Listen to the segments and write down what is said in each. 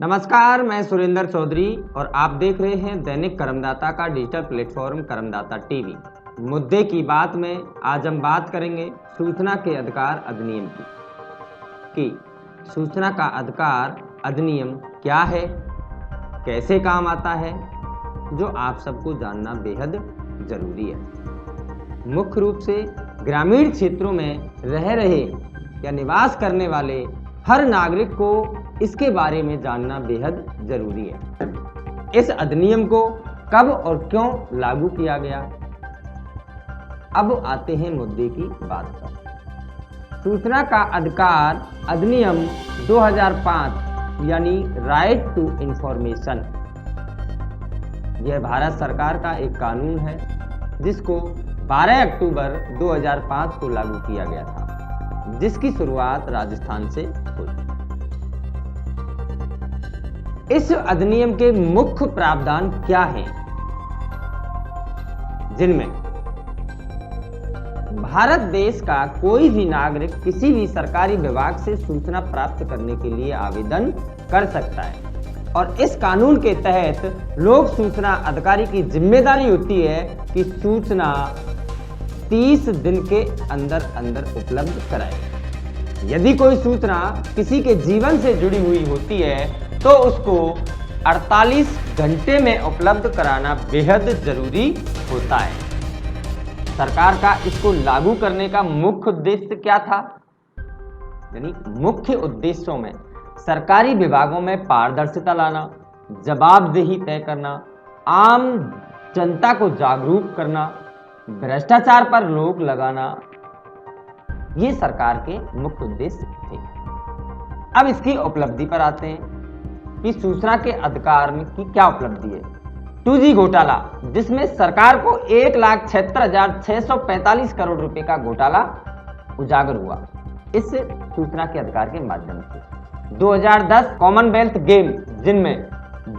नमस्कार, मैं सुरेंद्र चौधरी और आप देख रहे हैं दैनिक कर्मदाता का डिजिटल प्लेटफॉर्म कर्मदाता टीवी। मुद्दे की बात में आज हम बात करेंगे सूचना के अधिकार अधिनियम की सूचना का अधिकार अधिनियम क्या है, कैसे काम आता है, जो आप सबको जानना बेहद जरूरी है। मुख्य रूप से ग्रामीण क्षेत्रों में रह रहे या निवास करने वाले हर नागरिक को इसके बारे में जानना बेहद जरूरी है। इस अधिनियम को कब और क्यों लागू किया गया, अब आते हैं मुद्दे की बात पर। सूचना का अधिकार अधिनियम 2005 यानी राइट टू इंफॉर्मेशन, यह भारत सरकार का एक कानून है जिसको 12 अक्टूबर 2005 को लागू किया गया था, जिसकी शुरुआत राजस्थान से हुई। इस अधिनियम के मुख्य प्रावधान क्या हैं, जिनमें भारत देश का कोई भी नागरिक किसी भी सरकारी विभाग से सूचना प्राप्त करने के लिए आवेदन कर सकता है और इस कानून के तहत लोक सूचना अधिकारी की जिम्मेदारी होती है कि सूचना 30 दिन के अंदर अंदर उपलब्ध कराए। यदि कोई सूचना किसी के जीवन से जुड़ी हुई होती है तो उसको 48 घंटे में उपलब्ध कराना बेहद जरूरी होता है। सरकार का इसको लागू करने का मुख्य उद्देश्य क्या था, यानी मुख्य उद्देश्यों में सरकारी विभागों में पारदर्शिता लाना, जवाबदेही तय करना, आम जनता को जागरूक करना, भ्रष्टाचार पर रोक लगाना, ये सरकार के मुख्य उद्देश्य थे। अब इसकी उपलब्धि पर आते हैं कि सूचना के अधिकार में की क्या उपलब्धि है। 2G घोटाला, जिसमें सरकार को 1,76,645 करोड़ रुपए का घोटाला उजागर हुआ इस सूचना के अधिकार के माध्यम से। 2010 कॉमनवेल्थ गेम, जिनमें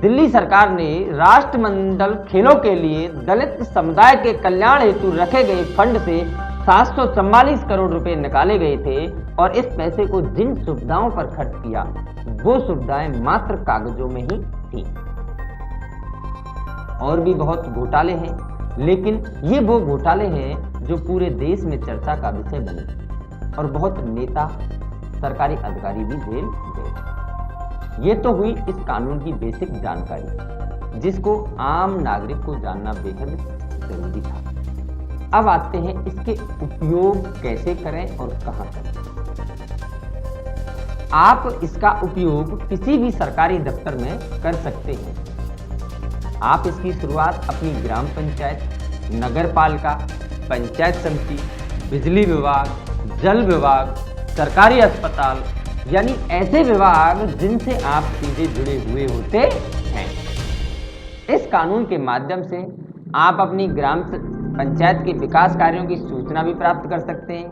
दिल्ली सरकार ने राष्ट्रमंडल खेलों के लिए दलित समुदाय के कल्याण हेतु रखे गए फंड से 744 करोड़ रुपए निकाले गए थे और इस पैसे को जिन सुविधाओं पर खर्च किया वो सुविधाएं मात्र कागजों में ही थी। और भी बहुत घोटाले हैं, लेकिन ये वो घोटाले हैं जो पूरे देश में चर्चा का विषय बने और बहुत नेता, सरकारी अधिकारी भी जेल गए। ये तो हुई इस कानून की बेसिक जानकारी, जिसको आम नागरिक को जानना बेहद जरूरी था। अब आते हैं इसके उपयोग कैसे करें और कहां करें। आप इसका उपयोग किसी भी सरकारी दफ्तर में कर सकते हैं। आप इसकी शुरुआत अपनी ग्राम पंचायत, नगर पालिका, पंचायत समिति, बिजली विभाग, जल विभाग, सरकारी अस्पताल, यानी ऐसे विभाग जिनसे आप सीधे जुड़े हुए होते हैं। इस कानून के माध्यम से आप अपनी ग्राम पंचायत के विकास कार्यों की सूचना भी प्राप्त कर सकते हैं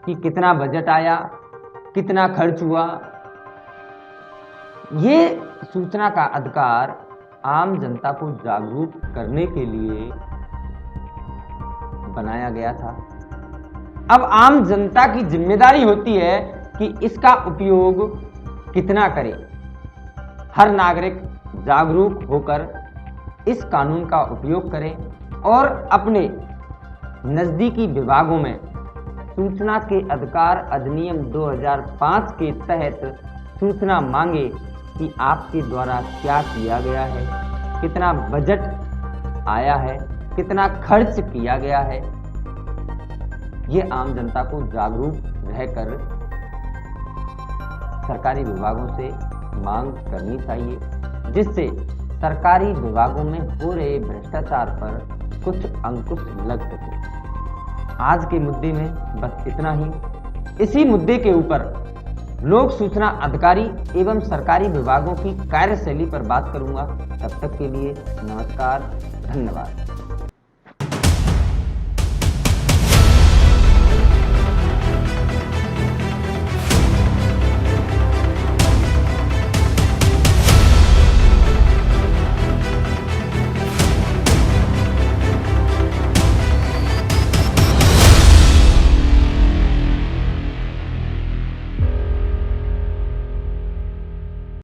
कि कितना बजट आया, कितना खर्च हुआ। ये सूचना का अधिकार आम जनता को जागरूक करने के लिए बनाया गया था। अब आम जनता की जिम्मेदारी होती है कि इसका उपयोग कितना करे। हर नागरिक जागरूक होकर इस कानून का उपयोग करे और अपने नजदीकी विभागों में सूचना के अधिकार अधिनियम 2005 के तहत सूचना मांगे कि आपके द्वारा क्या किया गया है, कितना बजट आया है, कितना खर्च किया गया है। ये आम जनता को जागरूक रहकर सरकारी विभागों से मांग करनी चाहिए, जिससे सरकारी विभागों में हो रहे भ्रष्टाचार पर कुछ अंकुश लग सके। आज के मुद्दे में बस इतना ही। इसी मुद्दे के ऊपर लोक सूचना अधिकारी एवं सरकारी विभागों की कार्यशैली पर बात करूंगा। तब तक के लिए नमस्कार, धन्यवाद।